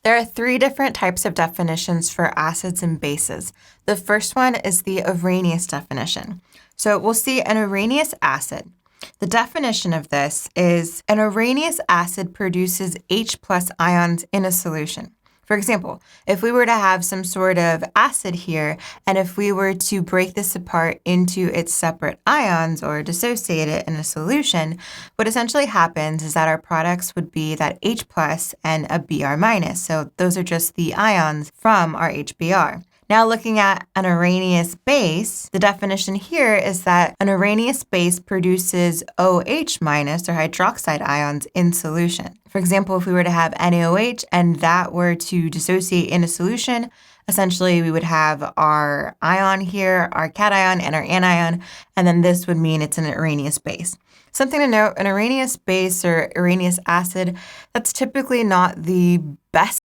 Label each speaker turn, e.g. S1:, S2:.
S1: There are three different types of definitions for acids and bases. The first one is the Arrhenius definition. So we'll see an Arrhenius acid. The definition of this is an Arrhenius acid produces H plus ions in a solution. For example, if we were to have some sort of acid here, and if we were to break this apart into its separate ions or dissociate it in a solution, what essentially happens is that our products would be that H plus and a Br minus. So those are just the ions from our HBr. Now looking at an Arrhenius base, the definition here is that an Arrhenius base produces OH minus or hydroxide ions in solution. For example, if we were to have NaOH and that were to dissociate in a solution, essentially we would have our ion here, our cation and our anion, and then this would mean it's an Arrhenius base. Something to note, an Arrhenius base or Arrhenius acid, that's typically not the best